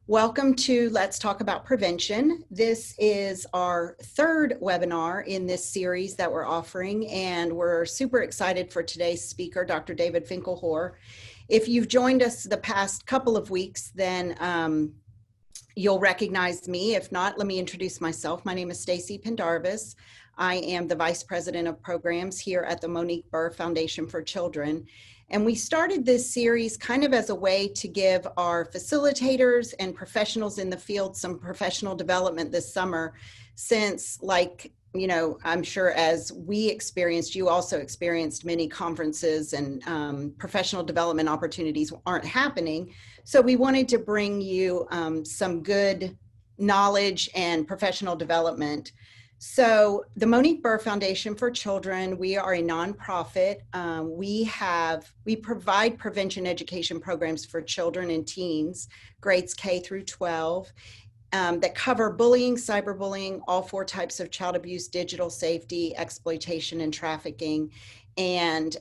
Welcome to Let's Talk About Prevention. This is our third webinar in this series that we're offering, and we're super excited for today's speaker, Dr. David Finkelhor. If you've joined us the past couple of weeks, then you'll recognize me. If not, let me introduce myself. My name is Stacy Pendarvis. I am the Vice President of Programs here at the Monique Burr Foundation for Children. And we started this series kind of as a way to give our facilitators and professionals in the field some professional development this summer, since, like, you know, I'm sure as we experienced, you also experienced many conferences and professional development opportunities aren't happening. So we wanted to bring you some good knowledge and professional development. So the Monique Burr Foundation for Children, we are a nonprofit. We provide prevention education programs for children and teens, grades K through 12, that cover bullying, cyberbullying, all four types of child abuse, digital safety, exploitation, and trafficking. And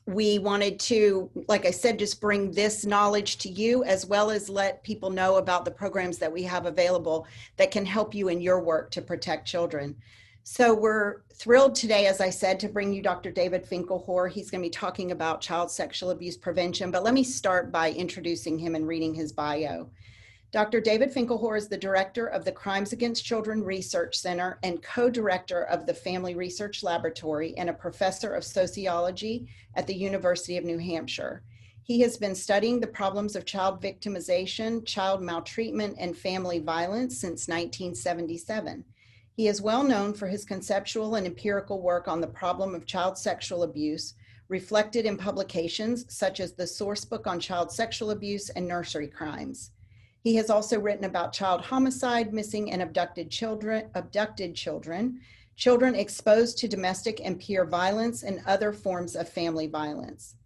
we wanted to, like I said, just bring this knowledge to you, as well as let people know about the programs that we have available that can help you in your work to protect children. So we're thrilled today, as I said, to bring you Dr. David Finkelhor. He's going to be talking about child sexual abuse prevention, but let me start by introducing him and reading his bio. Dr. David Finkelhor is the director of the Crimes Against Children Research Center and co-director of the Family Research Laboratory and a professor of sociology at the University of New Hampshire. He has been studying the problems of child victimization, child maltreatment, and family violence since 1977. He is well known for his conceptual and empirical work on the problem of child sexual abuse, reflected in publications such as the Sourcebook on Child Sexual Abuse and Nursery Crimes. He has also written about child homicide, missing and abducted children, children exposed to domestic and peer violence, and other forms of family violence.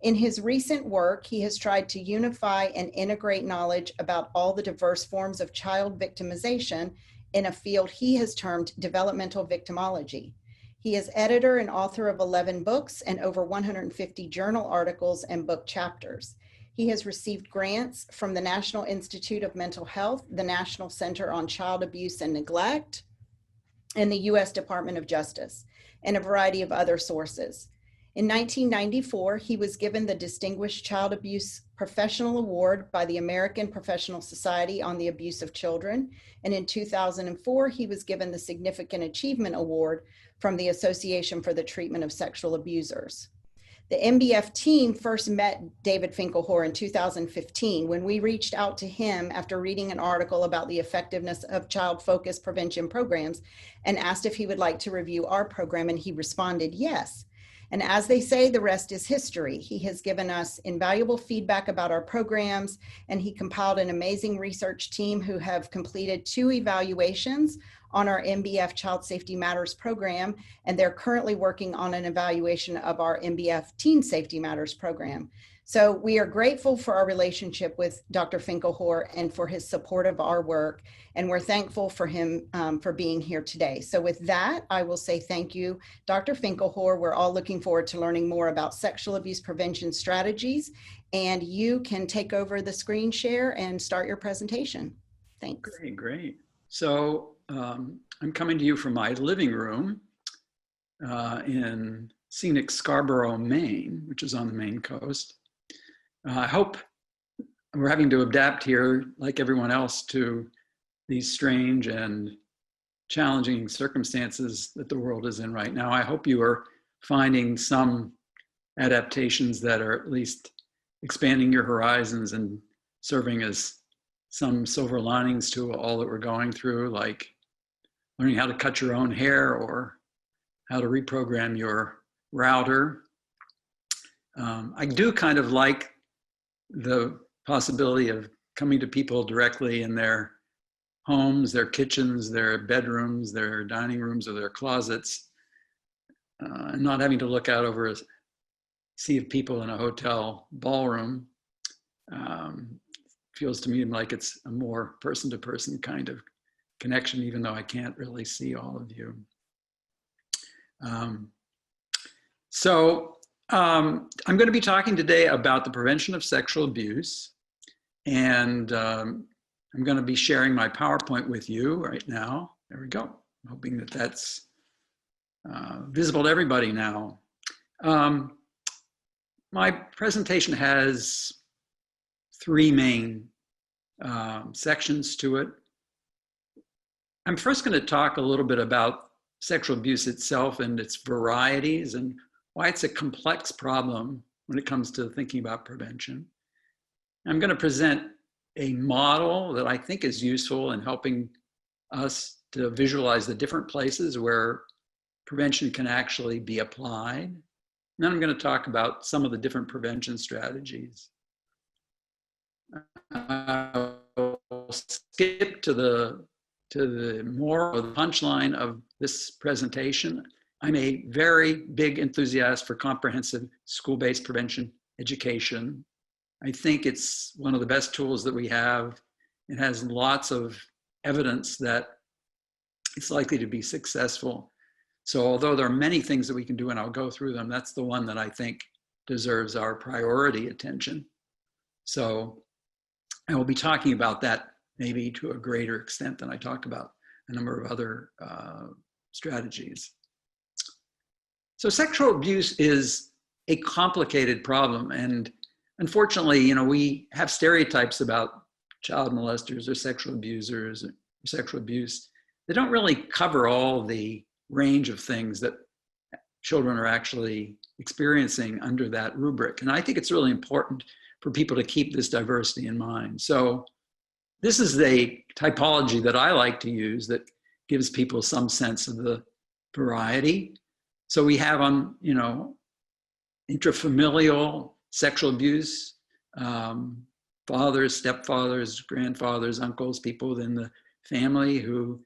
In his recent work, he has tried to unify and integrate knowledge about all the diverse forms of child victimization in a field he has termed developmental victimology. He is editor and author of 11 books and over 150 journal articles and book chapters. He has received grants from the National Institute of Mental Health, the National Center on Child Abuse and Neglect, and the U.S. Department of Justice, and a variety of other sources. In 1994, he was given the Distinguished Child Abuse Professional Award by the American Professional Society on the Abuse of Children, and in 2004, he was given the Significant Achievement Award from the Association for the Treatment of Sexual Abusers. The MBF team first met David Finkelhor in 2015 when we reached out to him after reading an article about the effectiveness of child-focused prevention programs and asked if he would like to review our program, and he responded yes. And as they say, the rest is history. He has given us invaluable feedback about our programs, and he compiled an amazing research team who have completed 2 evaluations on our MBF Child Safety Matters program, and they're currently working on an evaluation of our MBF Teen Safety Matters program. So we are grateful for our relationship with Dr. Finkelhor and for his support of our work, and we're thankful for him for being here today. So with that, I will say thank you, Dr. Finkelhor. We're all looking forward to learning more about sexual abuse prevention strategies, and you can take over the screen share and start your presentation. Thanks. Great. So I'm coming to you from my living room in scenic Scarborough, Maine, which is on the Maine coast. I hope we're having to adapt here, like everyone else, to these strange and challenging circumstances that the world is in right now. I hope you are finding some adaptations that are at least expanding your horizons and serving as some silver linings to all that we're going through, like learning how to cut your own hair or how to reprogram your router. I do kind of like the possibility of coming to people directly in their homes, their kitchens, their bedrooms, their dining rooms, or their closets, and not having to look out over a sea of people in a hotel ballroom. Feels to me like it's a more person-to-person kind of connection, even though I can't really see all of you. I'm going to be talking today about the prevention of sexual abuse And I'm going to be sharing my PowerPoint with you right now. There we go. I'm hoping that that's visible to everybody now. My presentation has three main sections to it. I'm first going to talk a little bit about sexual abuse itself and its varieties and why it's a complex problem when it comes to thinking about prevention. I'm going to present a model that I think is useful in helping us to visualize the different places where prevention can actually be applied. And then I'm going to talk about some of the different prevention strategies. I'll skip to the moral or the punchline of this presentation. I'm a very big enthusiast for comprehensive school-based prevention education. I think it's one of the best tools that we have. It has lots of evidence that it's likely to be successful. So although there are many things that we can do, and I'll go through them, that's the one that I think deserves our priority attention. So I will be talking about that maybe to a greater extent than I talk about a number of other strategies. So sexual abuse is a complicated problem, and unfortunately, we have stereotypes about child molesters or sexual abusers or sexual abuse. They don't really cover all the range of things that children are actually experiencing under that rubric. And I think it's really important for people to keep this diversity in mind. So this is the typology that I like to use that gives people some sense of the variety. So we have intrafamilial sexual abuse, fathers, stepfathers, grandfathers, uncles, people within the family who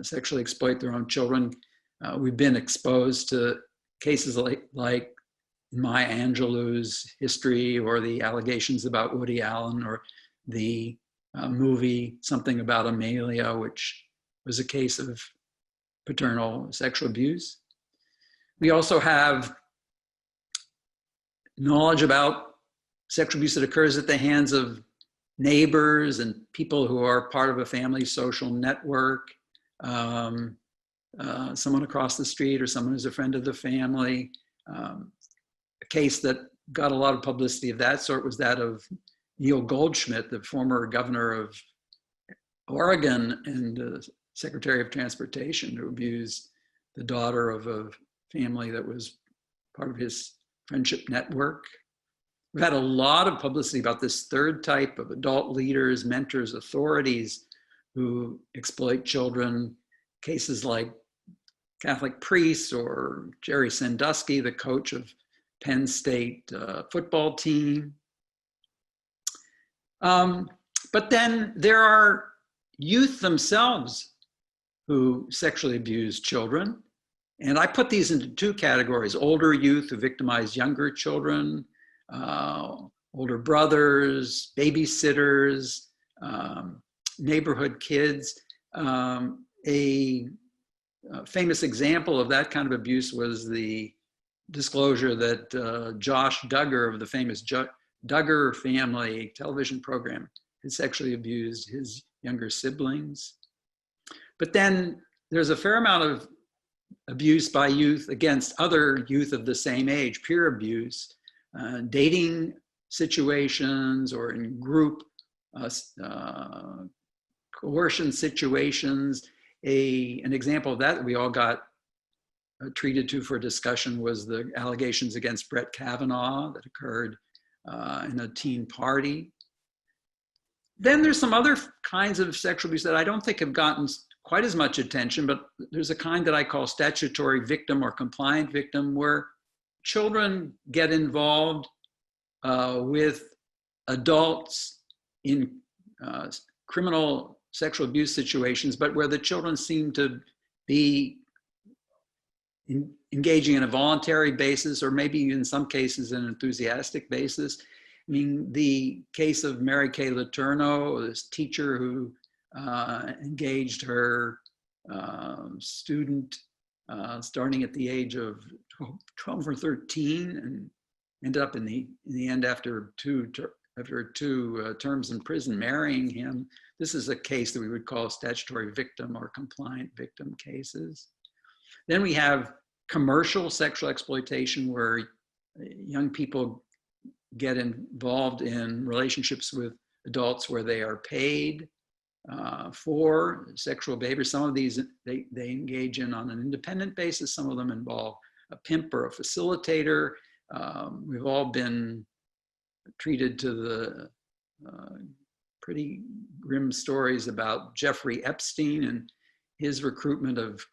sexually exploit their own children. We've been exposed to cases like Maya Angelou's history, or the allegations about Woody Allen, or the movie Something About Amelia, which was a case of paternal sexual abuse. We also have knowledge about sexual abuse that occurs at the hands of neighbors and people who are part of a family social network, someone across the street or someone who's a friend of the family. A case that got a lot of publicity of that sort was that of Neil Goldschmidt, the former governor of Oregon and Secretary of Transportation, who abused the daughter of a family that was part of his friendship network. We've had a lot of publicity about this third type of adult leaders, mentors, authorities who exploit children. Cases like Catholic priests or Jerry Sandusky, the coach of Penn State football team. But then there are youth themselves who sexually abuse children. And I put these into two categories: older youth who victimize younger children, older brothers, babysitters, neighborhood kids. A famous example of that kind of abuse was the disclosure that Josh Duggar of the famous Duggar family television program had sexually abused his younger siblings. But then there's a fair amount of abuse by youth against other youth of the same age, peer abuse, dating situations, or in group coercion situations. An example of that we all got treated to for discussion was the allegations against Brett Kavanaugh that occurred in a teen party. Then there's some other kinds of sexual abuse that I don't think have gotten quite as much attention, but there's a kind that I call statutory victim or compliant victim, where children get involved with adults in criminal sexual abuse situations, but where the children seem to be engaging in a voluntary basis, or maybe in some cases an enthusiastic basis. I mean, the case of Mary Kay Letourneau, this teacher who engaged her student starting at the age of 12 or 13, and ended up in the end, after 2 after 2 terms in prison, marrying him. This is a case that we would call statutory victim or compliant victim cases. Then we have commercial sexual exploitation, where young people get involved in relationships with adults where they are paid for sexual behavior. Some of these they engage in on an independent basis. Some of them involve a pimp or a facilitator. We've all been treated to the pretty grim stories about Jeffrey Epstein and his recruitment of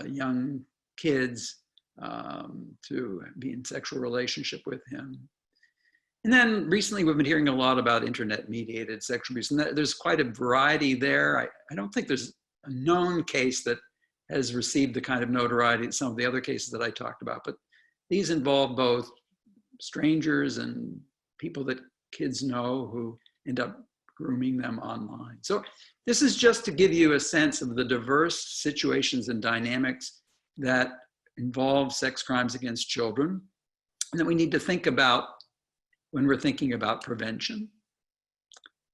young kids to be in sexual relationship with him. And then recently we've been hearing a lot about internet-mediated sexual abuse, and there's quite a variety there. I don't think there's a known case that has received the kind of notoriety that some of the other cases that I talked about, but these involve both strangers and people that kids know who end up grooming them online. So this is just to give you a sense of the diverse situations and dynamics that involve sex crimes against children, and that we need to think about when we're thinking about prevention.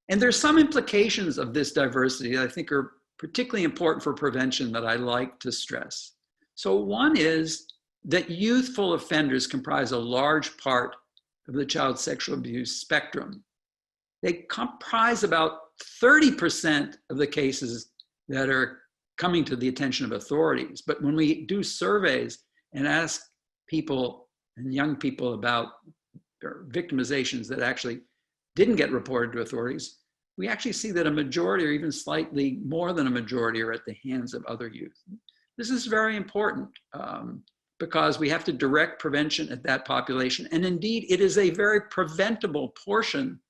And there's some implications of this diversity that I think are particularly important for prevention that I like to stress. So one is that youthful offenders comprise a large part of the child sexual abuse spectrum. They comprise about 30% of the cases that are coming to the attention of authorities. But when we do surveys and ask people and young people about victimizations that actually didn't get reported to authorities, we actually see that a majority, or even slightly more than a majority, are at the hands of other youth. This is very important because we have to direct prevention at that population. And indeed, it is a very preventable portion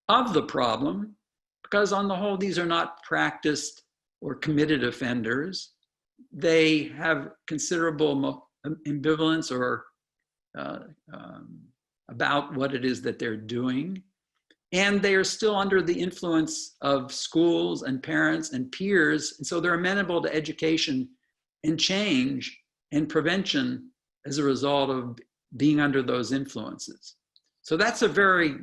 of the problem, because on the whole, these are not practiced or committed offenders. They have considerable ambivalence or about what it is that they're doing. And they are still under the influence of schools and parents and peers. And so they're amenable to education and change and prevention as a result of being under those influences. So that's a very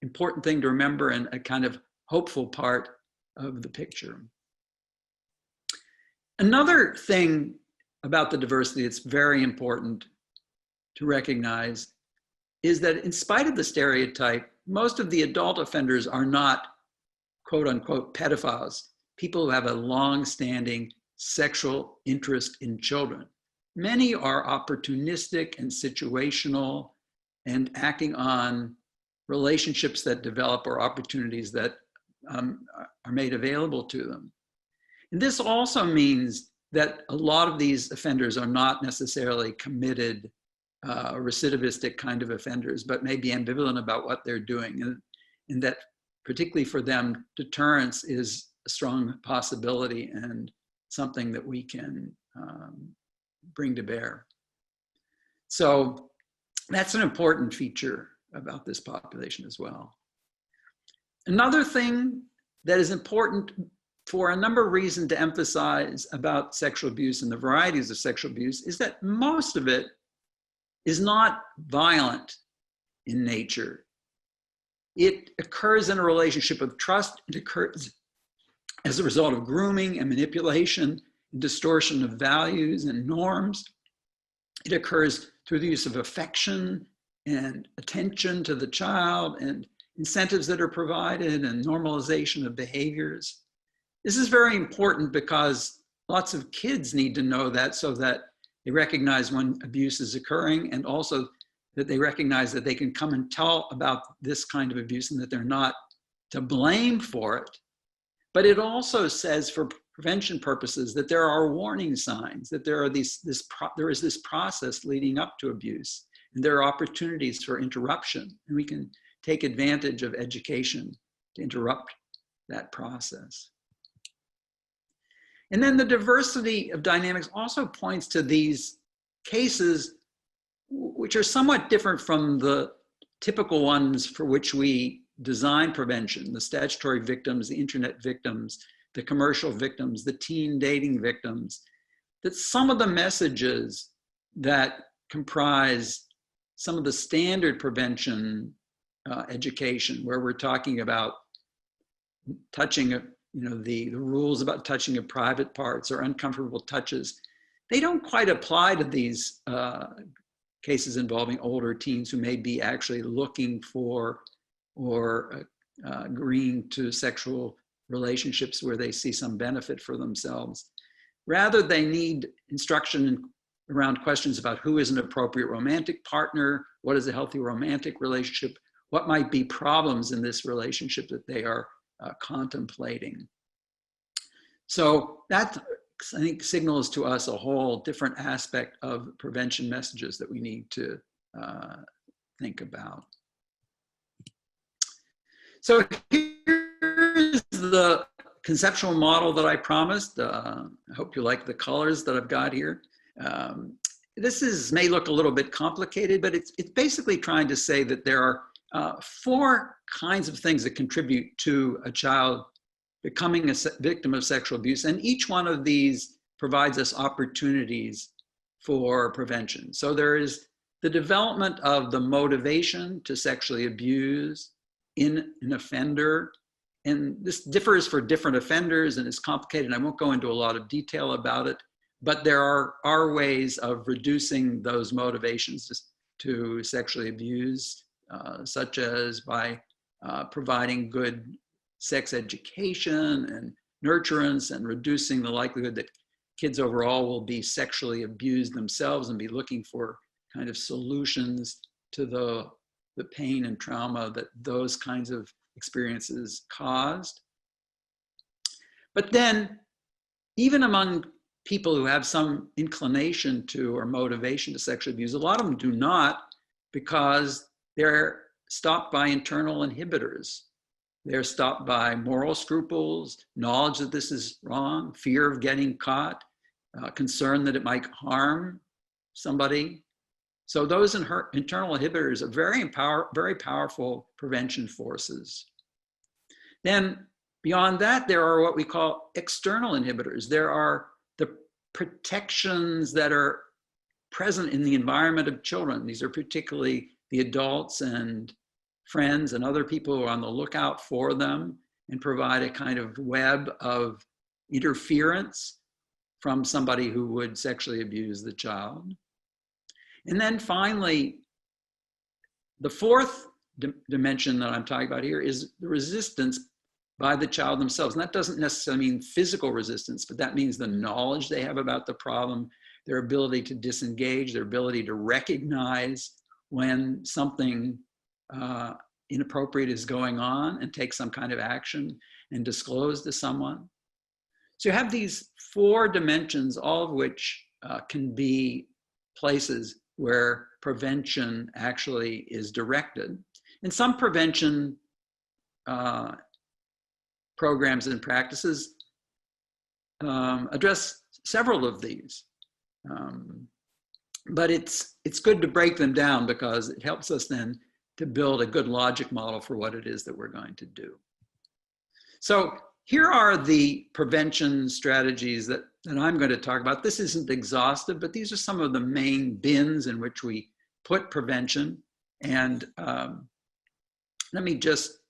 important thing to remember and a kind of hopeful part of the picture. Another thing about the diversity that's very important to recognize is that in spite of the stereotype, most of the adult offenders are not quote unquote pedophiles, people who have a long-standing sexual interest in children. Many are opportunistic and situational and acting on relationships that develop or opportunities that are made available to them. And this also means that a lot of these offenders are not necessarily committed recidivistic kind of offenders, but may be ambivalent about what they're doing. And that particularly for them, deterrence is a strong possibility and something that we can bring to bear. So that's an important feature about this population as well. Another thing that is important for a number of reasons to emphasize about sexual abuse and the varieties of sexual abuse is that most of it is not violent in nature. It occurs in a relationship of trust. It occurs as a result of grooming and manipulation and distortion of values and norms. It occurs through the use of affection and attention to the child and incentives that are provided and normalization of behaviors. This is very important because lots of kids need to know that so that they recognize when abuse is occurring, and also that they recognize that they can come and tell about this kind of abuse and that they're not to blame for it. But it also says, for prevention purposes, that there are warning signs, that there is this process leading up to abuse, and there are opportunities for interruption, and we can take advantage of education to interrupt that process. And then the diversity of dynamics also points to these cases which are somewhat different from the typical ones for which we design prevention: the statutory victims, the internet victims, the commercial victims, the teen dating victims. That some of the messages that comprise some of the standard prevention education, where we're talking about touching, the rules about touching of private parts or uncomfortable touches, they don't quite apply to these cases involving older teens who may be actually looking for or agreeing to sexual relationships where they see some benefit for themselves. Rather, they need instruction around questions about who is an appropriate romantic partner, what is a healthy romantic relationship, what might be problems in this relationship that they are contemplating. So that, I think, signals to us a whole different aspect of prevention messages that we need to think about. So here's the conceptual model that I promised. I hope you like the colors that I've got here. This may look a little bit complicated, but it's basically trying to say that there are 4 kinds of things that contribute to a child becoming a victim of sexual abuse. And each one of these provides us opportunities for prevention. So there is the development of the motivation to sexually abuse in an offender. And this differs for different offenders and is complicated. I won't go into a lot of detail about it, but there are ways of reducing those motivations to sexually abuse, such as by providing good sex education and nurturance and reducing the likelihood that kids overall will be sexually abused themselves and be looking for kind of solutions to the pain and trauma that those kinds of experiences caused. But then, even among people who have some inclination to or motivation to sexual abuse, a lot of them do not, because they're stopped by internal inhibitors. They're stopped by moral scruples, knowledge that this is wrong, fear of getting caught, concern that it might harm somebody. So those internal inhibitors are very powerful prevention forces. Then beyond that, there are what we call external inhibitors. There are the protections that are present in the environment of children. These are particularly the adults and friends and other people who are on the lookout for them and provide a kind of web of interference from somebody who would sexually abuse the child. And then finally, the 4th dimension that I'm talking about here is the resistance by the child themselves. And that doesn't necessarily mean physical resistance, but that means the knowledge they have about the problem, their ability to disengage, their ability to recognize when something inappropriate is going on and take some kind of action and disclose to someone. So you have these 4 dimensions, all of which can be places where prevention actually is directed. And some prevention programs and practices address several of these. But it's good to break them down because it helps us then to build a good logic model for what it is that we're going to do. So here are the prevention strategies that I'm going to talk about. This isn't exhaustive, but these are some of the main bins in which we put prevention. And let me just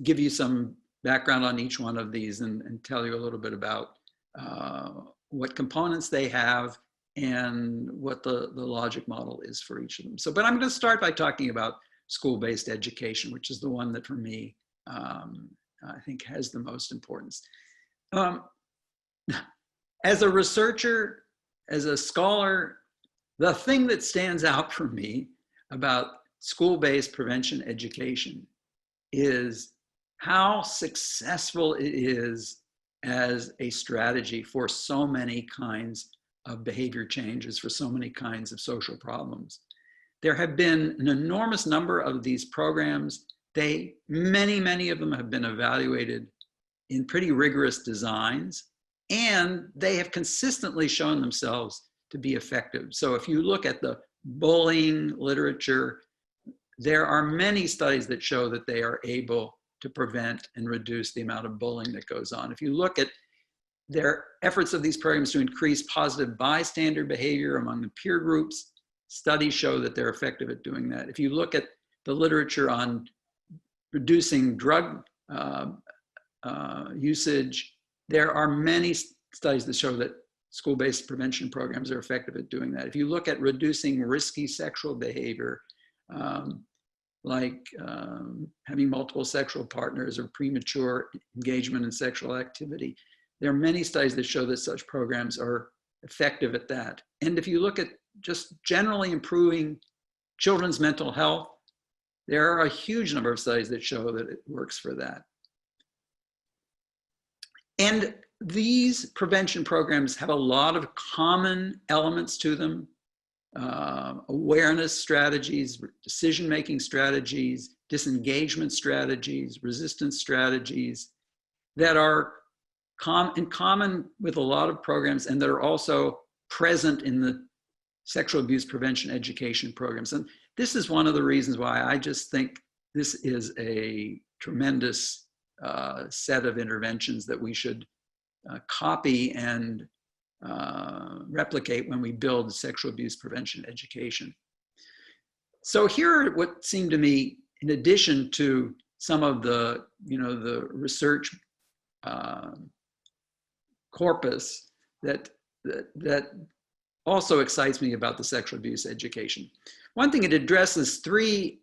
give you some background on each one of these and tell you a little bit about what components they have and what the logic model is for each of them. So, but I'm going to start by talking about school-based education, which is the one that for me, I think has the most importance. As a researcher, as a scholar, the thing that stands out for me about school-based prevention education is how successful it is as a strategy for so many kinds of behavior changes, for so many kinds of social problems. There have been an enormous number of these programs. Many of them have been evaluated in pretty rigorous designs, and they have consistently shown themselves to be effective. So if you look at the bullying literature, there are many studies that show that they are able to prevent and reduce the amount of bullying that goes on. If you look at their efforts of these programs to increase positive bystander behavior among the peer groups, studies show that they're effective at doing that. If you look at the literature on reducing drug usage, there are many studies that show that school-based prevention programs are effective at doing that. If you look at reducing risky sexual behavior, like having multiple sexual partners or premature engagement in sexual activity, there are many studies that show that such programs are effective at that. And if you look at just generally improving children's mental health, there are a huge number of studies that show that it works for that. And these prevention programs have a lot of common elements to them. Awareness strategies, decision-making strategies, disengagement strategies, resistance strategies that are in common with a lot of programs and that are also present in the sexual abuse prevention education programs. And this is one of the reasons why I just think this is a tremendous set of interventions that we should copy and replicate when we build sexual abuse prevention education. So here are what seemed to me, in addition to some of the, the research corpus that also excites me about the sexual abuse education. One thing, it addresses 3,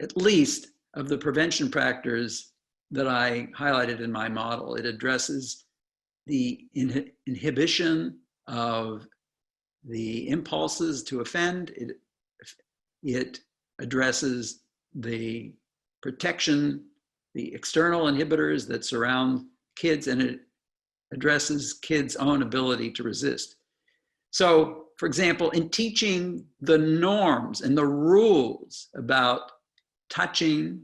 at least, of the prevention factors that I highlighted in my model. It addresses the inhibition of the impulses to offend. It addresses the protection, the external inhibitors that surround kids, and it addresses kids' own ability to resist. So, for example, in teaching the norms and the rules about touching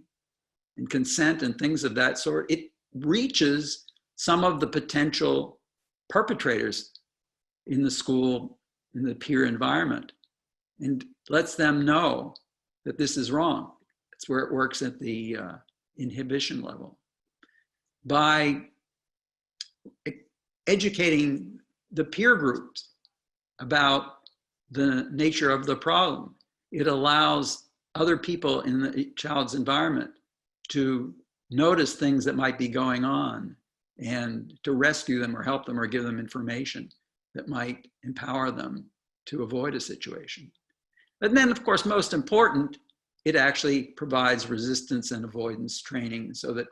and consent and things of that sort, it reaches some of the potential perpetrators in the school, in the peer environment, and lets them know that this is wrong. That's where it works at the inhibition level. By educating the peer groups about the nature of the problem, it allows other people in the child's environment to notice things that might be going on and to rescue them or help them or give them information that might empower them to avoid a situation. But then, of course, most important, it actually provides resistance and avoidance training so that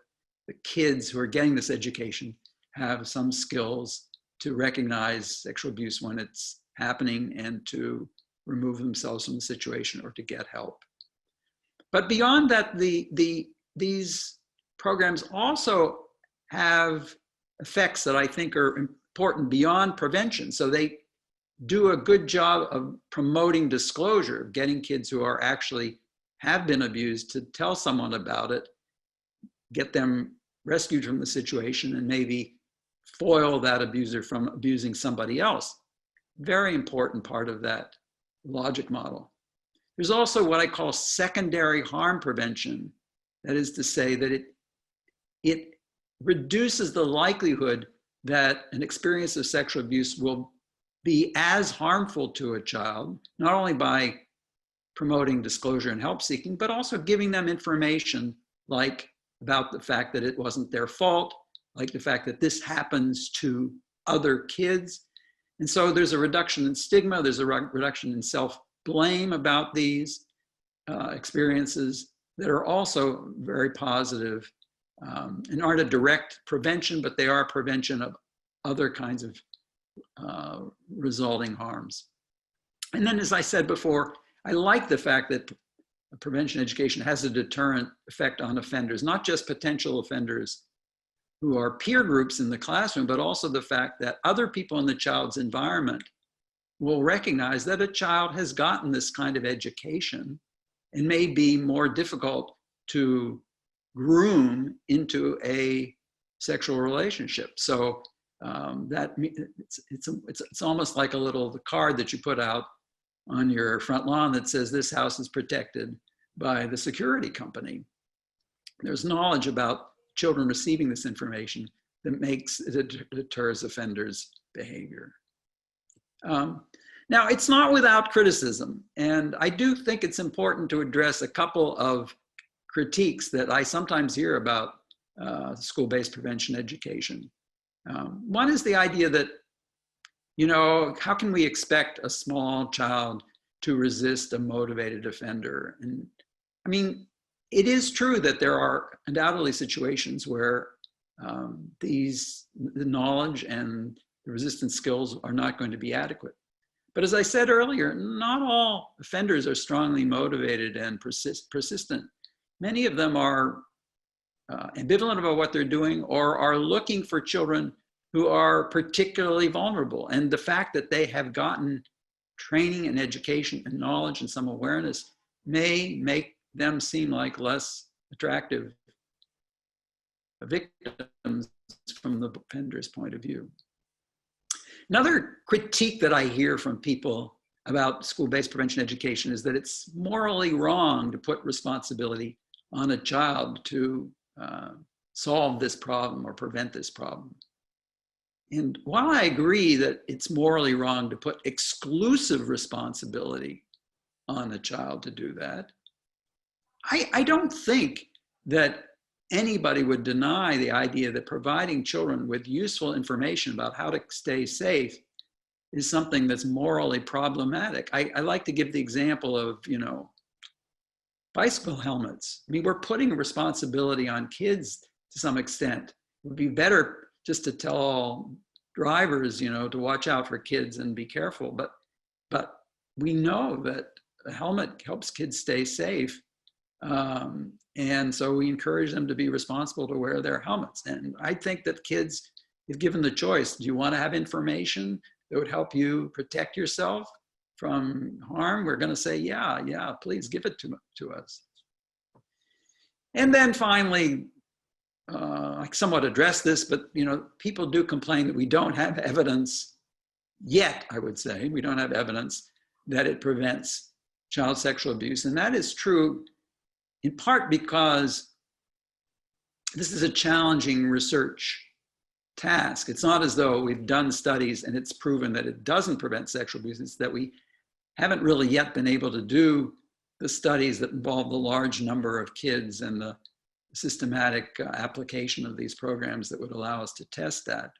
the kids who are getting this education have some skills to recognize sexual abuse when it's happening and to remove themselves from the situation or to get help. But beyond that, these programs also have effects that I think are important beyond prevention. So they do a good job of promoting disclosure, getting kids who are actually have been abused to tell someone about it, get them rescued from the situation, and maybe foil that abuser from abusing somebody else. Very important part of that logic model. There's also what I call secondary harm prevention. That is to say that it reduces the likelihood that an experience of sexual abuse will be as harmful to a child, not only by promoting disclosure and help seeking, but also giving them information like about the fact that it wasn't their fault, like the fact that this happens to other kids. And so there's a reduction in stigma, there's a reduction in self-blame about these experiences that are also very positive and aren't a direct prevention, but they are prevention of other kinds of resulting harms. And then, as I said before, I like the fact that prevention education has a deterrent effect on offenders, not just potential offenders who are peer groups in the classroom, but also the fact that other people in the child's environment will recognize that a child has gotten this kind of education and may be more difficult to groom into a sexual relationship. So that it's almost like a little card that you put out on your front lawn that says this house is protected by the security company. There's knowledge about children receiving this information that deters offenders' behavior. Now, it's not without criticism, and I do think it's important to address a couple of critiques that I sometimes hear about school-based prevention education. One is the idea that, you know, how can we expect a small child to resist a motivated offender? And I mean, it is true that there are undoubtedly situations where the knowledge and the resistance skills are not going to be adequate. But as I said earlier, not all offenders are strongly motivated and persistent. Many of them are ambivalent about what they're doing or are looking for children who are particularly vulnerable. And the fact that they have gotten training and education and knowledge and some awareness may make them seem like less attractive victims from the offender's point of view. Another critique that I hear from people about school-based prevention education is that it's morally wrong to put responsibility on a child to solve this problem or prevent this problem. And while I agree that it's morally wrong to put exclusive responsibility on a child to do that, I don't think that anybody would deny the idea that providing children with useful information about how to stay safe is something that's morally problematic. I like to give the example of, you know, bicycle helmets. I mean, we're putting responsibility on kids to some extent. It would be better just to tell all drivers, you know, to watch out for kids and be careful. But we know that a helmet helps kids stay safe. And so we encourage them to be responsible to wear their helmets. And I think that kids, if given the choice, do you want to have information that would help you protect yourself from harm? We're going to say, yeah, please give it to us. And then finally, I somewhat address this, but you know, people do complain that we don't have evidence yet, I would say. We don't have evidence that it prevents child sexual abuse. And that is true in part because this is a challenging research task. It's not as though we've done studies and it's proven that it doesn't prevent sexual abuse. It's that we haven't really yet been able to do the studies that involve the large number of kids and the systematic application of these programs that would allow us to test that.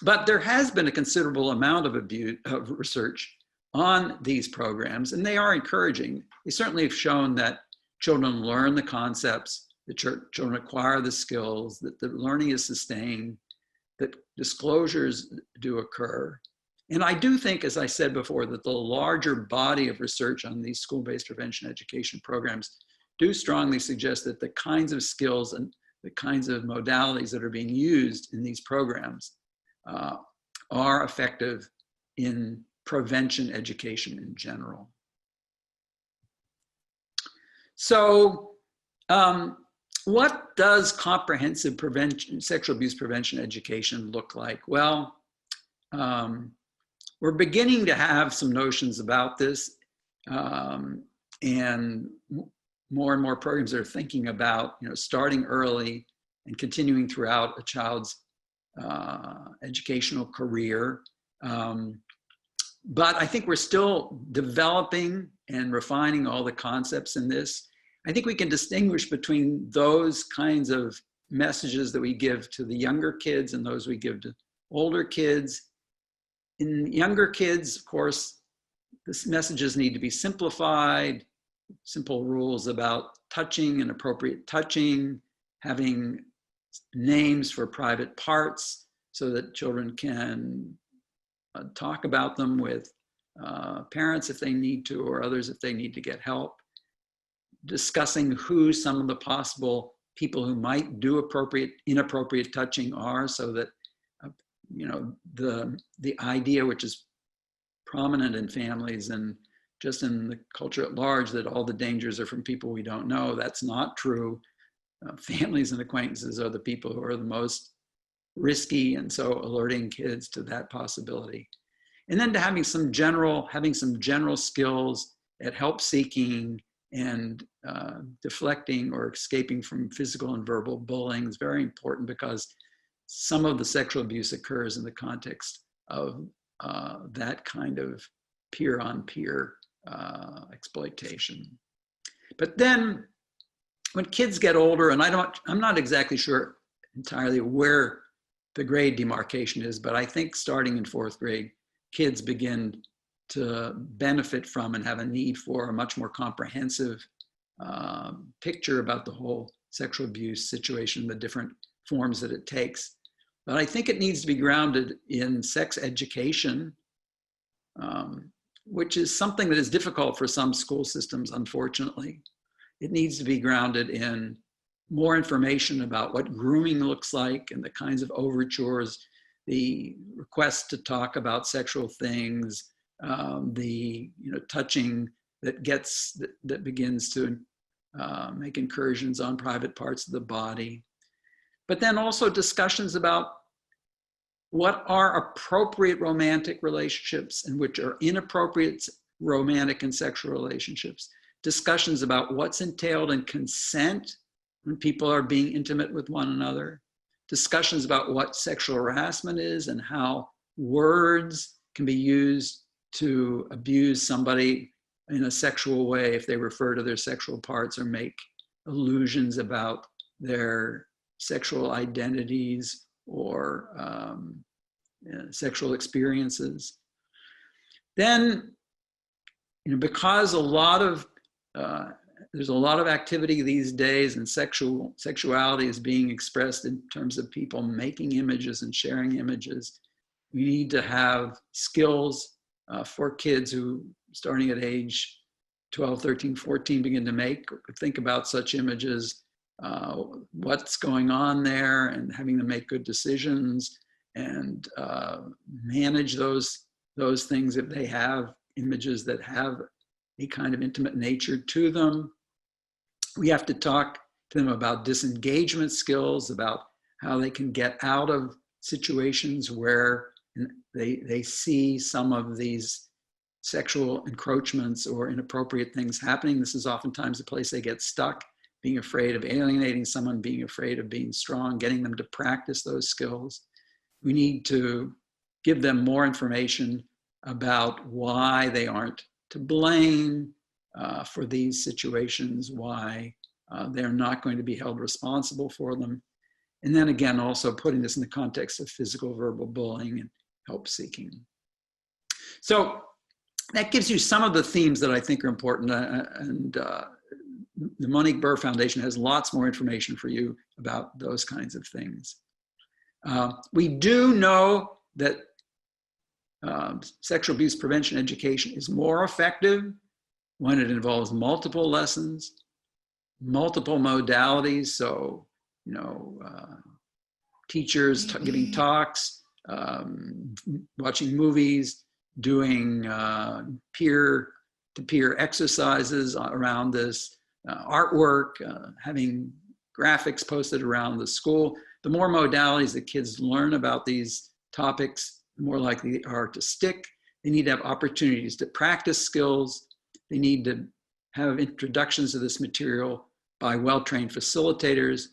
But there has been a considerable amount of research on these programs, and they are encouraging. They certainly have shown that children learn the concepts, that children acquire the skills, that the learning is sustained, that disclosures do occur. And I do think, as I said before, that the larger body of research on these school-based prevention education programs do strongly suggest that the kinds of skills and the kinds of modalities that are being used in these programs are effective in prevention education in general. So what does comprehensive sexual abuse prevention education look like? Well, we're beginning to have some notions about this, and more programs are thinking about, you know, starting early and continuing throughout a child's educational career. But I think we're still developing and refining all the concepts in this. I think we can distinguish between those kinds of messages that we give to the younger kids and those we give to older kids. In younger kids, of course, the messages need to be simplified, simple rules about touching and appropriate touching, having names for private parts so that children can talk about them with parents if they need to, or others if they need to get help. Discussing who some of the possible people who might do inappropriate touching are, so that you know, the idea, which is prominent in families and just in the culture at large, that all the dangers are from people we don't know. That's not true. Families and acquaintances are the people who are the most risky, and so alerting kids to that possibility. And then to having some general skills at help seeking and deflecting or escaping from physical and verbal bullying is very important, because some of the sexual abuse occurs in the context of that kind of peer-on-peer exploitation. But then when kids get older, and I'm not exactly sure entirely where the grade demarcation is, but I think starting in 4th grade, kids begin to benefit from and have a need for a much more comprehensive picture about the whole sexual abuse situation, the different forms that it takes. But I think it needs to be grounded in sex education, which is something that is difficult for some school systems, unfortunately. It needs to be grounded in more information about what grooming looks like and the kinds of overtures, the request to talk about sexual things, the touching that begins to make incursions on private parts of the body. But then also discussions about what are appropriate romantic relationships and which are inappropriate romantic and sexual relationships. Discussions about what's entailed in consent when people are being intimate with one another. Discussions about what sexual harassment is and how words can be used to abuse somebody in a sexual way if they refer to their sexual parts or make allusions about their sexual identities or sexual experiences. Then, because there's a lot of activity these days, and sexuality is being expressed in terms of people making images and sharing images. We need to have skills for kids who, starting at age 12, 13, 14, begin to think about such images, what's going on there, and having them make good decisions and manage those things if they have images that have a kind of intimate nature to them. We have to talk to them about disengagement skills, about how they can get out of situations where they see some of these sexual encroachments or inappropriate things happening. This is oftentimes a place they get stuck, being afraid of alienating someone, being afraid of being strong, getting them to practice those skills. We need to give them more information about why they aren't to blame for these situations, why they're not going to be held responsible for them. And then again, also putting this in the context of physical, verbal bullying and help seeking. So that gives you some of the themes that I think are important. And the Monique Burr Foundation has lots more information for you about those kinds of things. We do know that sexual abuse prevention education is more effective when it involves multiple lessons, multiple modalities. So, teachers giving talks, watching movies, doing peer-to-peer exercises around this, artwork, having graphics posted around the school. The more modalities that kids learn about these topics, the more likely they are to stick. They need to have opportunities to practice skills. They need to have introductions to this material by well-trained facilitators.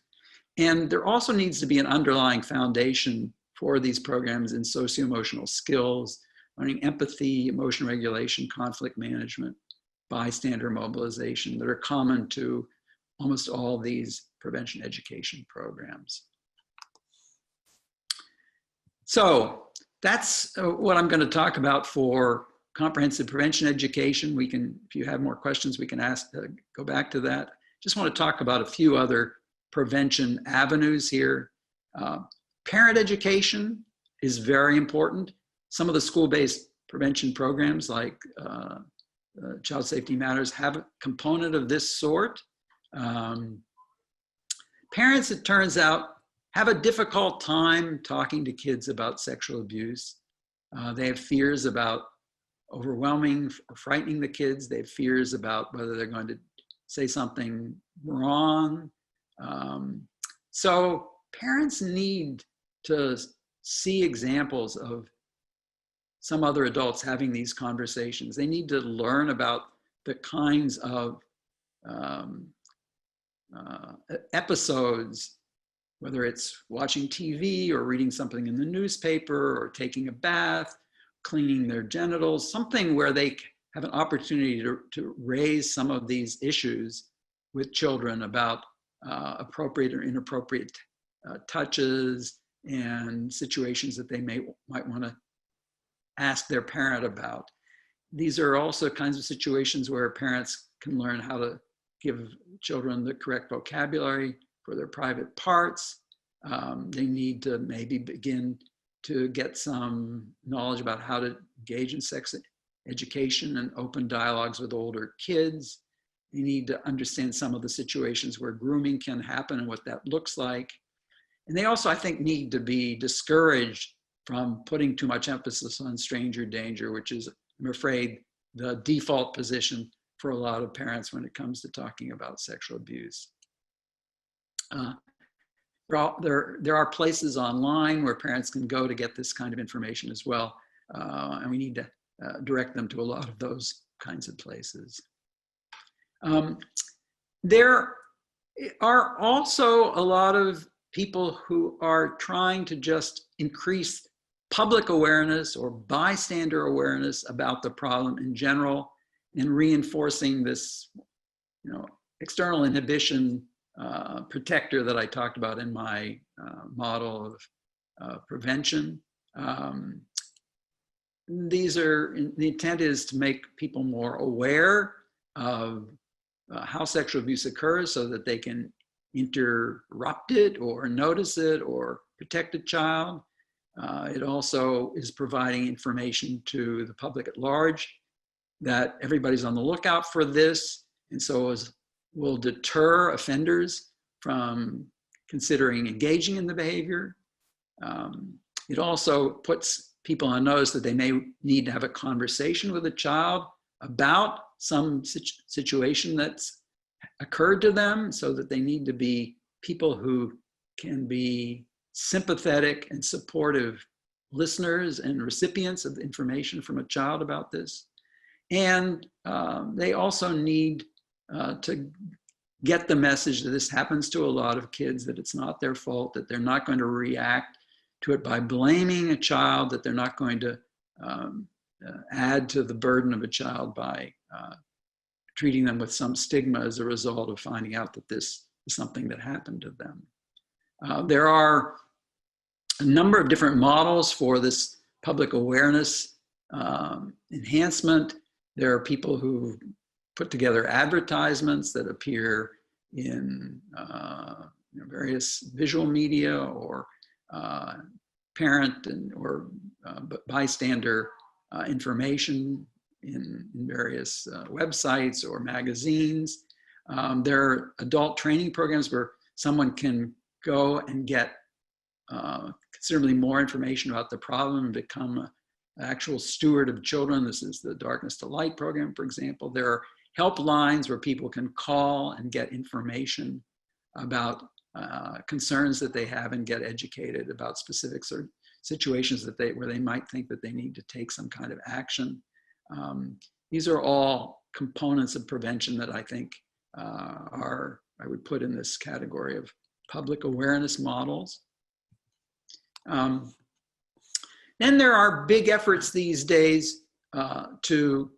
And there also needs to be an underlying foundation for these programs in socio-emotional skills, learning empathy, emotion regulation, conflict management, bystander mobilization that are common to almost all these prevention education programs. So that's what I'm going to talk about for comprehensive prevention education. We can, if you have more questions, we can go back to that. Just want to talk about a few other prevention avenues here. Parent education is very important. Some of the school-based prevention programs like Child Safety Matters have a component of this sort. Parents, it turns out, have a difficult time talking to kids about sexual abuse. They have fears about overwhelming or frightening the kids. They have fears about whether they're going to say something wrong. So parents need to see examples of some other adults having these conversations. They need to learn about the kinds of episodes, whether it's watching TV or reading something in the newspaper or taking a bath, cleaning their genitals, something where they have an opportunity to raise some of these issues with children about appropriate or inappropriate touches and situations that they might want to ask their parent about. These are also kinds of situations where parents can learn how to give children the correct vocabulary for their private parts. They need to maybe begin to get some knowledge about how to engage in sex education and open dialogues with older kids. They need to understand some of the situations where grooming can happen and what that looks like. And they also, I think, need to be discouraged from putting too much emphasis on stranger danger, which is, I'm afraid, the default position for a lot of parents when it comes to talking about sexual abuse. There are places online where parents can go to get this kind of information as well. And we need to direct them to a lot of those kinds of places. There are also a lot of people who are trying to just increase public awareness or bystander awareness about the problem in general, and reinforcing this, external inhibition protector that I talked about in my model of prevention. The intent is to make people more aware of how sexual abuse occurs so that they can interrupt it or notice it or protect a child. It also is providing information to the public at large that everybody's on the lookout for this, and so will deter offenders from considering engaging in the behavior. It also puts people on notice that they may need to have a conversation with a child about some situation that's occurred to them, so that they need to be people who can be sympathetic and supportive listeners and recipients of information from a child about this. And they also need to get the message that this happens to a lot of kids, that it's not their fault, that they're not going to react to it by blaming a child, that they're not going to add to the burden of a child by treating them with some stigma as a result of finding out that this is something that happened to them. There are a number of different models for this public awareness enhancement. There are people who put together advertisements that appear in various visual media or parent or bystander information in various websites or magazines. There are adult training programs where someone can go and get considerably more information about the problem and become an actual steward of children. This is the Darkness to Light program, for example. There are helplines where people can call and get information about concerns that they have and get educated about specific situations where they might think that they need to take some kind of action. These are all components of prevention that I think I would put in this category of public awareness models. Then there are big efforts these days to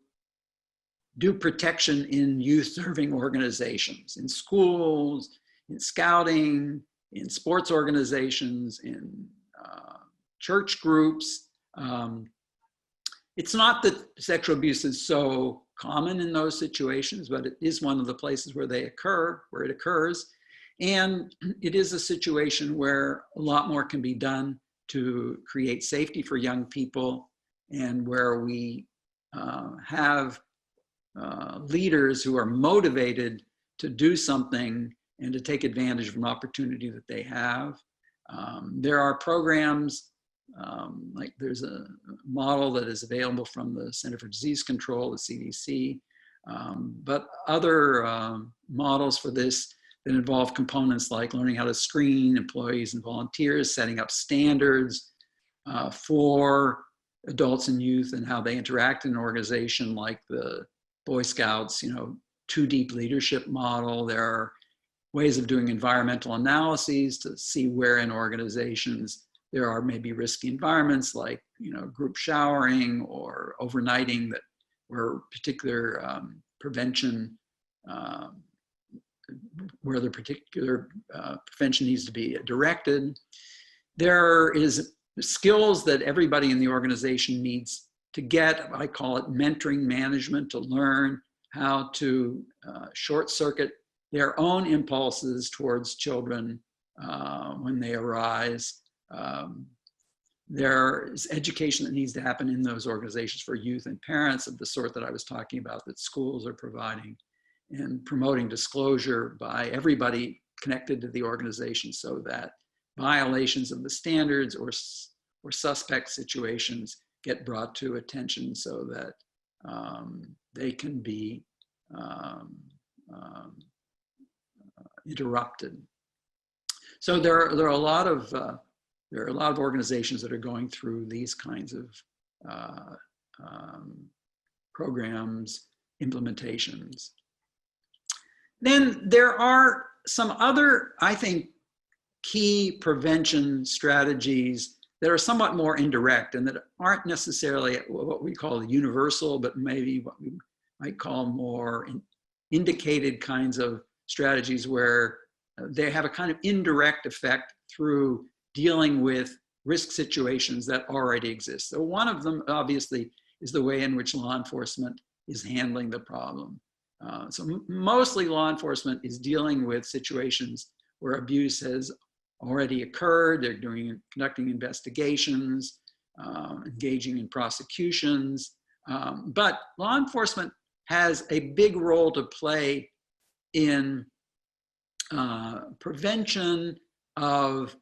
do protection in youth-serving organizations, in schools, in scouting, in sports organizations, in church groups. It's not that sexual abuse is so common in those situations, but it is one of the places where it occurs. And it is a situation where a lot more can be done to create safety for young people, and where we have leaders who are motivated to do something and to take advantage of an opportunity that they have. There are programs, like there's a model that is available from the Center for Disease Control, the CDC, but other models for this that involve components like learning how to screen employees and volunteers, setting up standards for adults and youth and how they interact in an organization, like the Boy Scouts, Two Deep leadership model. There are ways of doing environmental analyses to see where in organizations there are maybe risky environments, like group showering or overnighting, that where particular prevention where the particular prevention needs to be directed. There is skills that everybody in the organization needs to get. I call it mentoring management, to learn how to short circuit their own impulses towards children when they arise. There is education that needs to happen in those organizations for youth and parents of the sort that I was talking about that schools are providing, and promoting disclosure by everybody connected to the organization so that violations of the standards or suspect situations get brought to attention so that they can be interrupted. So there are a lot of organizations that are going through these kinds of programs, implementations. Then there are some other, I think, key prevention strategies that are somewhat more indirect and that aren't necessarily what we call universal, but maybe what we might call more indicated kinds of strategies where they have a kind of indirect effect through dealing with risk situations that already exist. So one of them, obviously, is the way in which law enforcement is handling the problem. So mostly law enforcement is dealing with situations where abuse has already occurred. They're conducting investigations, engaging in prosecutions. But law enforcement has a big role to play in prevention of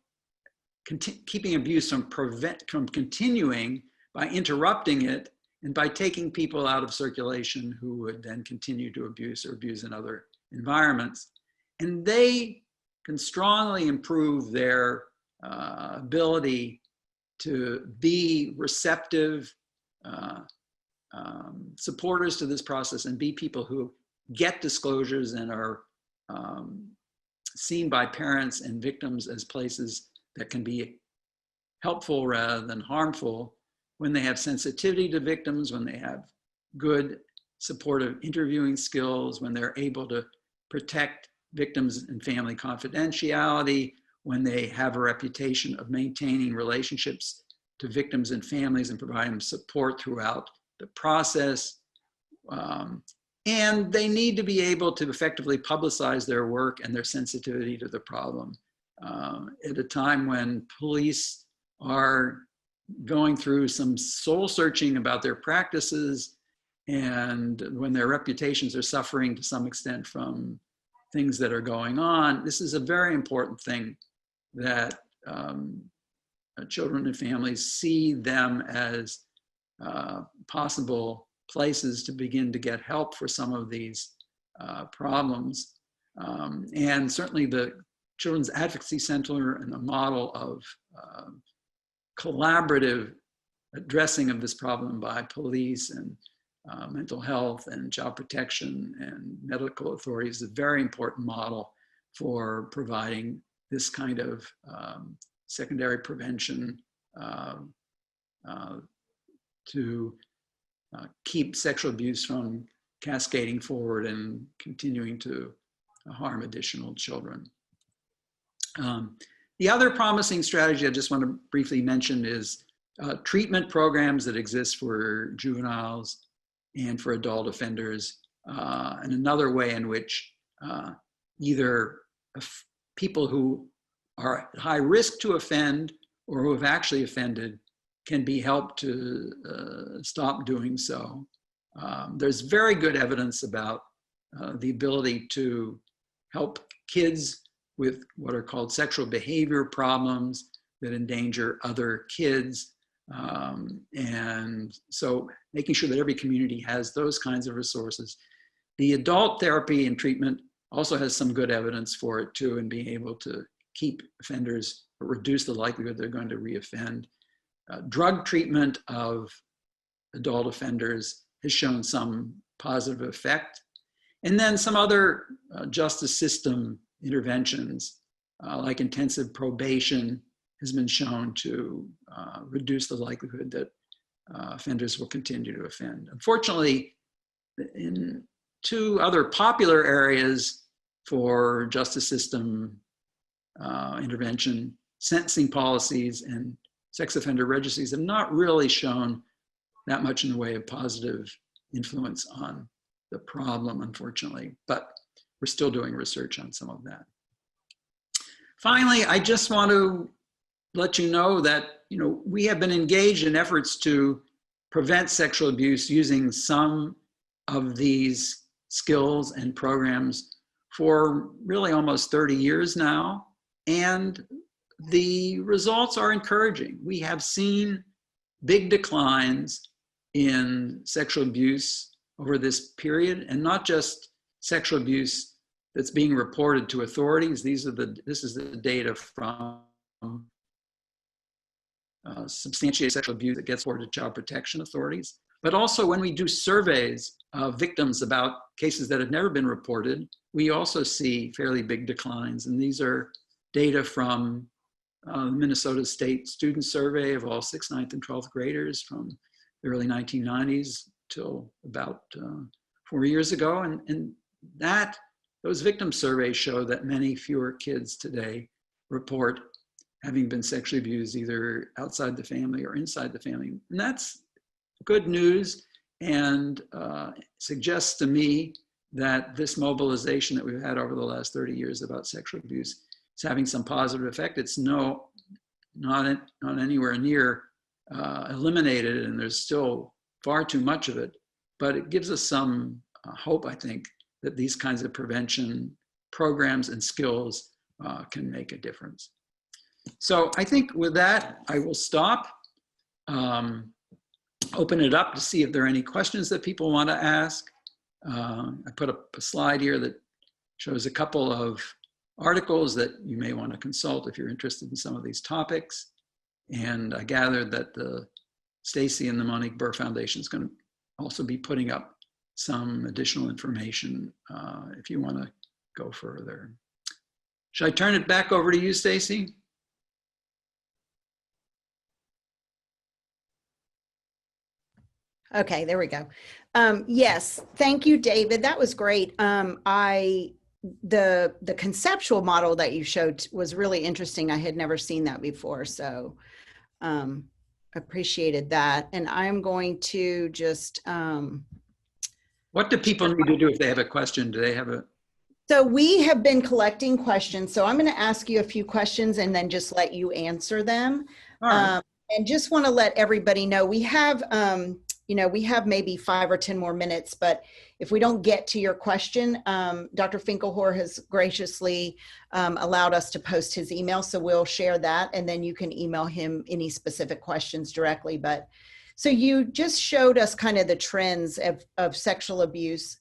keeping abuse from continuing by interrupting it and by taking people out of circulation who would then continue to abuse or abuse in other environments. And they can strongly improve their ability to be receptive supporters to this process and be people who get disclosures and are seen by parents and victims as places that can be helpful rather than harmful, when they have sensitivity to victims, when they have good supportive interviewing skills, when they're able to protect victims and family confidentiality, when they have a reputation of maintaining relationships to victims and families and providing them support throughout the process. And they need to be able to effectively publicize their work and their sensitivity to the problem. At a time when police are going through some soul searching about their practices, and when their reputations are suffering to some extent from things that are going on, this is a very important thing that children and families see them as possible places to begin to get help for some of these problems. And certainly the Children's Advocacy Center and the model of collaborative addressing of this problem by police and mental health and child protection and medical authorities is a very important model for providing this kind of secondary prevention to keep sexual abuse from cascading forward and continuing to harm additional children. The other promising strategy I just want to briefly mention is treatment programs that exist for juveniles and for adult offenders, and another way in which either people who are at high risk to offend or who have actually offended can be helped to stop doing so. There's very good evidence about the ability to help kids with what are called sexual behavior problems that endanger other kids. And so making sure that every community has those kinds of resources. The adult therapy and treatment also has some good evidence for it too, and being able to keep offenders or reduce the likelihood they're going to reoffend. Drug treatment of adult offenders has shown some positive effect. And then some other justice system interventions, like intensive probation, has been shown to reduce the likelihood that offenders will continue to offend. Unfortunately, in two other popular areas, for justice system intervention, sentencing policies, and sex offender registries have not really shown that much in the way of positive influence on the problem, unfortunately, but we're still doing research on some of that. Finally, I just want to let you know that we have been engaged in efforts to prevent sexual abuse using some of these skills and programs for really almost 30 years now, and the results are encouraging. We have seen big declines in sexual abuse over this period, and not just sexual abuse that's being reported to authorities. This is the data from substantiated sexual abuse that gets reported to child protection authorities. But also when we do surveys of victims about cases that have never been reported, we also see fairly big declines. And these are data from Minnesota State Student Survey of all 6th, 9th, and 12th graders from the early 1990s till about 4 years ago. And those victim surveys show that many fewer kids today report having been sexually abused either outside the family or inside the family. And that's good news, and suggests to me that this mobilization that we've had over the last 30 years about sexual abuse is having some positive effect. It's not anywhere near eliminated, and there's still far too much of it, but it gives us some hope, I think, that these kinds of prevention programs and skills can make a difference. So I think with that, I will stop, open it up to see if there are any questions that people want to ask. I put up a slide here that shows a couple of articles that you may want to consult if you're interested in some of these topics. And I gathered that the Stacy and the Monique Burr Foundation is going to also be putting up some additional information if you want to go further. Should I turn it back over to you, Stacy? Okay, there we go. Yes, thank you, David. That was great. The conceptual model that you showed was really interesting. I had never seen that before, so appreciated that. And I'm going to just. What do people need to do if they have a question? Do they have a? So we have been collecting questions. So I'm going to ask you a few questions and then just let you answer them. All right. And just want to let everybody know we have. We have maybe 5 or 10 more minutes, but if we don't get to your question, Dr. Finkelhor has graciously allowed us to post his email, so we'll share that, and then you can email him any specific questions directly. But so you just showed us kind of the trends of sexual abuse.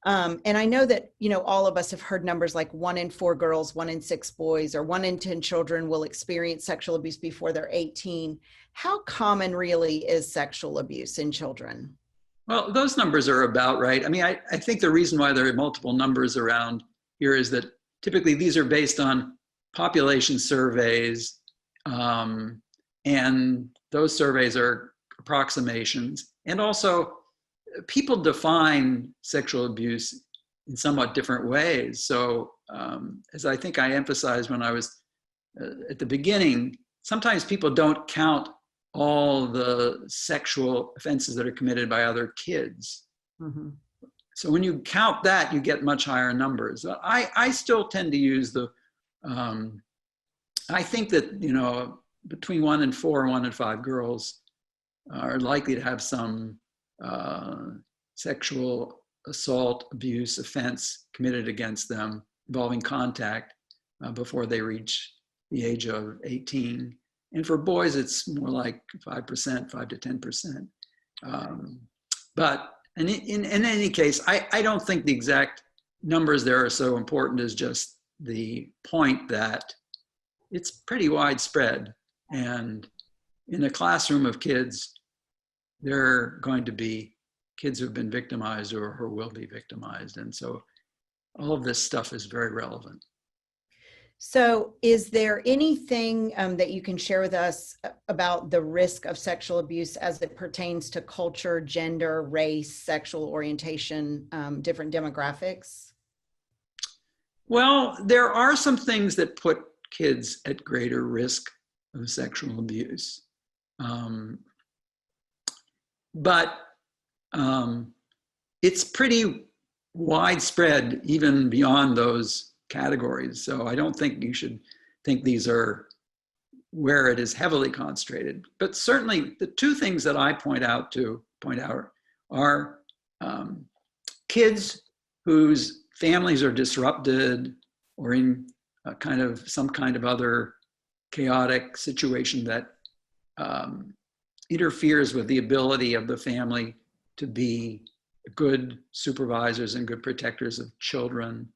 And I know that, all of us have heard numbers like 1 in 4 girls, 1 in 6 boys, or 1 in 10 children will experience sexual abuse before they're 18. How common really is sexual abuse in children? Well, those numbers are about right. I mean, I think the reason why there are multiple numbers around here is that typically these are based on population surveys, and those surveys are approximations. And also, people define sexual abuse in somewhat different ways. So as I think I emphasized when I was at the beginning, sometimes people don't count all the sexual offenses that are committed by other kids. Mm-hmm. So when you count that, you get much higher numbers. I still tend to use I think that, between 1 in 4 and 1 in 5 girls are likely to have some sexual assault, abuse, offense committed against them involving contact before they reach the age of 18. And for boys, it's more like 5%, 5 to 10%. But in any case, I don't think the exact numbers there are so important as just the point that it's pretty widespread. And in a classroom of kids, there are going to be kids who've been victimized or who will be victimized. And so all of this stuff is very relevant. So is there anything that you can share with us about the risk of sexual abuse as it pertains to culture, gender, race, sexual orientation, different demographics? Well, there are some things that put kids at greater risk of sexual abuse. Um, but it's pretty widespread even beyond those categories. So I don't think you should think these are where it is heavily concentrated. But certainly the two things that I point out are kids whose families are disrupted or in some kind of other chaotic situation that interferes with the ability of the family to be good supervisors and good protectors of children.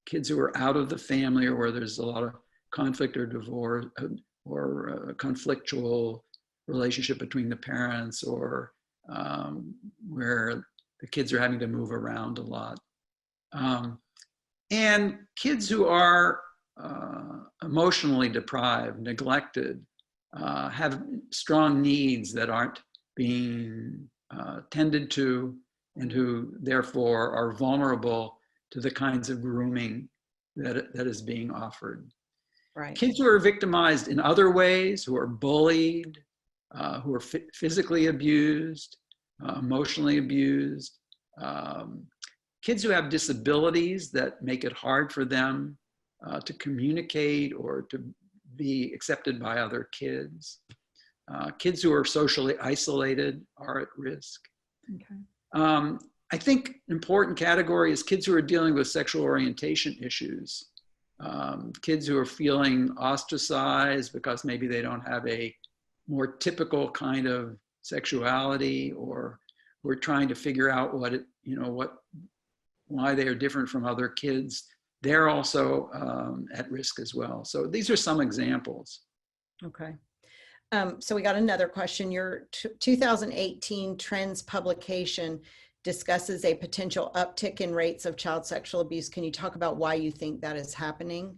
Kids who are out of the family or where there's a lot of conflict or divorce or a conflictual relationship between the parents, or where the kids are having to move around a lot. And kids who are emotionally deprived, neglected, have strong needs that aren't being tended to, and who therefore are vulnerable to the kinds of grooming that is being offered. Right. Kids who are victimized in other ways, who are bullied, who are physically abused, emotionally abused, kids who have disabilities that make it hard for them to communicate or to be accepted by other kids. Kids who are socially isolated are at risk. Okay. I think an important category is kids who are dealing with sexual orientation issues. Kids who are feeling ostracized because maybe they don't have a more typical kind of sexuality, or who are trying to figure out why they are different from other kids. They're also at risk as well. So these are some examples. Okay. So we got another question. Your 2018 Trends publication discusses a potential uptick in rates of child sexual abuse. Can you talk about why you think that is happening?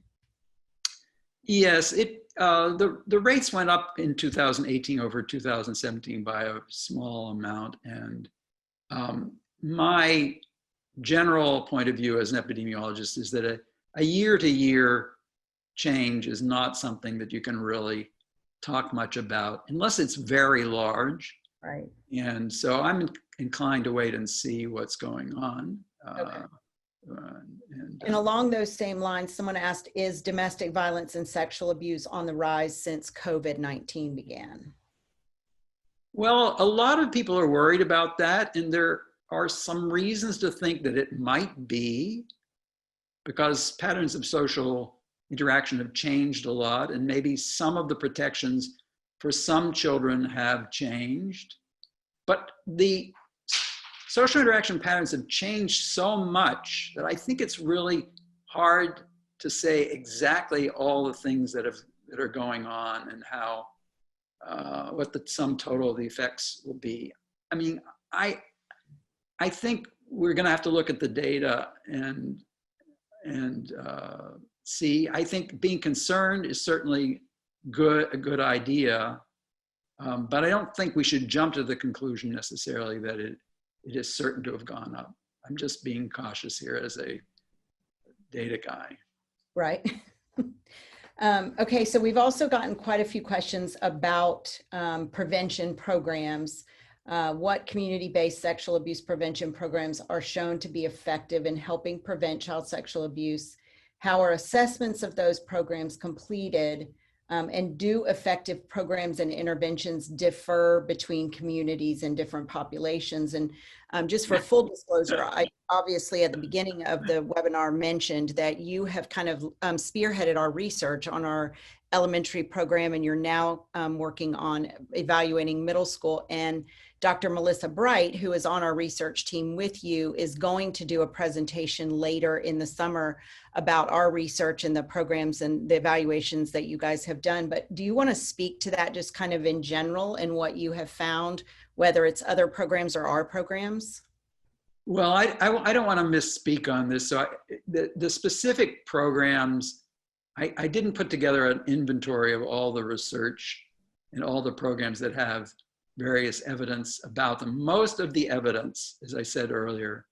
Yes, the rates went up in 2018 over 2017 by a small amount. And my general point of view as an epidemiologist is that a year-to-year change is not something that you can really talk much about unless it's very large. Right. And so I'm inclined to wait and see what's going on. Okay. And along those same lines, someone asked, is domestic violence and sexual abuse on the rise since COVID-19 began? Well, a lot of people are worried about that, and there are some reasons to think that it might be, because patterns of social interaction have changed a lot, and maybe some of the protections for some children have changed. But the social interaction patterns have changed so much that I think it's really hard to say exactly all the things that are going on and how what the sum total of the effects will be. I mean, I think we're going to have to look at the data and see. I think being concerned is certainly a good idea, but I don't think we should jump to the conclusion necessarily that it is certain to have gone up. I'm just being cautious here as a data guy. Right. Okay, so we've also gotten quite a few questions about prevention programs. What community-based sexual abuse prevention programs are shown to be effective in helping prevent child sexual abuse? How are assessments of those programs completed? And do effective programs and interventions differ between communities and different populations? And just for full disclosure, I obviously at the beginning of the webinar mentioned that you have kind of spearheaded our research on our elementary program, and you're now working on evaluating middle school. And Dr. Melissa Bright, who is on our research team with you, is going to do a presentation later in the summer about our research and the programs and the evaluations that you guys have done. But do you want to speak to that just kind of in general and what you have found, whether it's other programs or our programs? Well, I don't want to misspeak on this. So the specific programs, I didn't put together an inventory of all the research and all the programs that have various evidence about them. Most of the evidence, as I said earlier,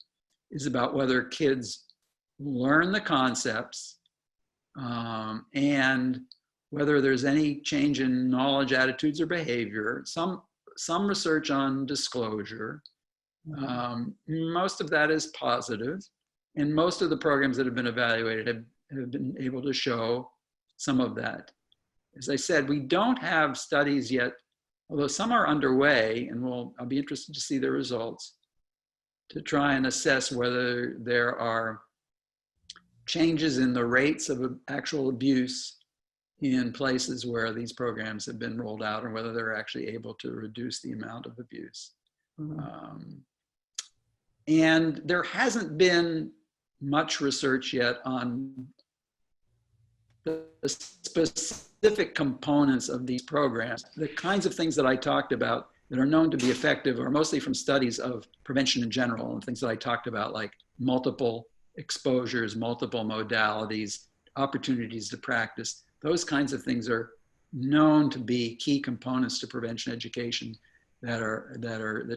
is about whether kids learn the concepts and whether there's any change in knowledge, attitudes, or behavior. Some research on disclosure. Most of that is positive, and most of the programs that have been evaluated have been able to show some of that. As I said, we don't have studies yet, although some are underway, and I'll be interested to see the results, to try and assess whether there are changes in the rates of actual abuse in places where these programs have been rolled out, and whether they're actually able to reduce the amount of abuse. And there hasn't been much research yet on the specific components of these programs. The kinds of things that I talked about that are known to be effective are mostly from studies of prevention in general, and things that I talked about, like multiple exposures, multiple modalities, opportunities to practice. Those kinds of things are known to be key components to prevention education that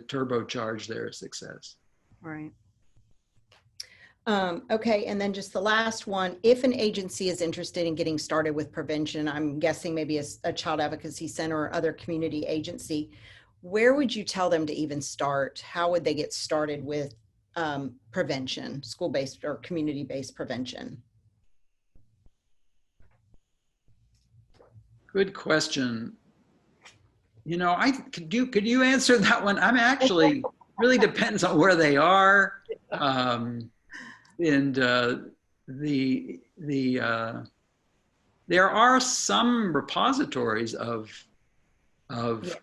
turbocharge their success. Right. Okay, and then just the last one, if an agency is interested in getting started with prevention, I'm guessing maybe a child advocacy center or other community agency, where would you tell them to even start? How would they get started with prevention, school-based or community-based prevention? Good question. You know, could you answer that one? I'm actually, really depends on where they are. There are some repositories of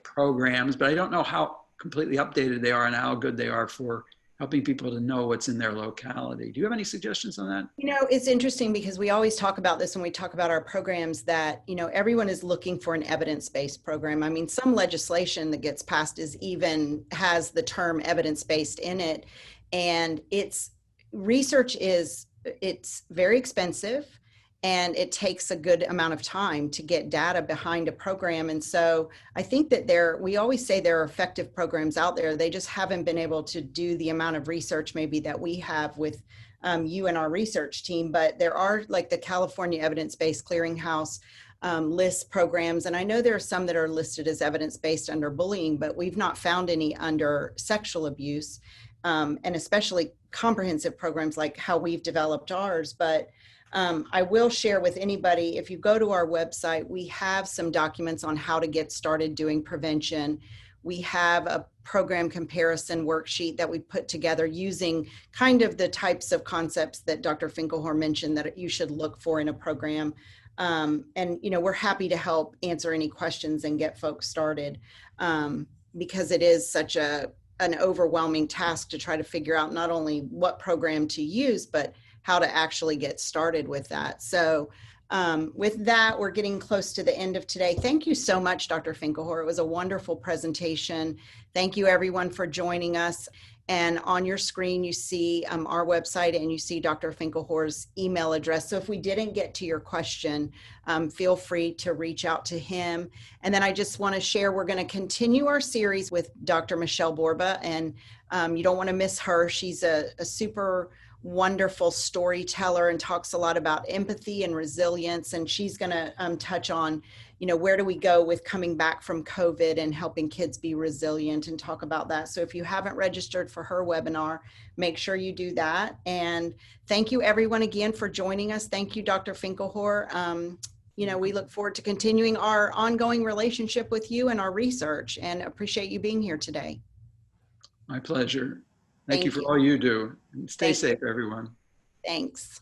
programs, but I don't know how completely updated they are and how good they are for helping people to know what's in their locality. Do you have any suggestions on that? You know, it's interesting because we always talk about this when we talk about our programs, that, you know, everyone is looking for an evidence-based program. I mean, some legislation that gets passed has the term evidence-based in it, and it's very expensive, and it takes a good amount of time to get data behind a program. And so I think that we always say there are effective programs out there. They just haven't been able to do the amount of research maybe that we have with you and our research team. But there are, like, the California Evidence-Based Clearinghouse lists programs. And I know there are some that are listed as evidence-based under bullying, but we've not found any under sexual abuse, and especially comprehensive programs like how we've developed ours. But I will share with anybody, if you go to our website, we have some documents on how to get started doing prevention. We have a program comparison worksheet that we put together using kind of the types of concepts that Dr. Finkelhor mentioned that you should look for in a program. And, you know, we're happy to help answer any questions and get folks started, because it is such an overwhelming task to try to figure out not only what program to use, but how to actually get started with that. So with that, we're getting close to the end of today. Thank you so much, Dr. Finkelhor. It was a wonderful presentation. Thank you, everyone, for joining us. And on your screen, you see our website, and you see Dr. Finkelhor's email address. So if we didn't get to your question, feel free to reach out to him. And then I just want to share, we're going to continue our series with Dr. Michelle Borba, and you don't want to miss her. She's a super wonderful storyteller and talks a lot about empathy and resilience. And she's going to touch on, you know, where do we go with coming back from COVID and helping kids be resilient, and talk about that. So if you haven't registered for her webinar, make sure you do that. And thank you, everyone, again for joining us. Thank you, Dr. Finkelhor. You know, we look forward to continuing our ongoing relationship with you and our research, and appreciate you being here today. My pleasure. Thank you for all you do. And stay safe, everyone. Thanks.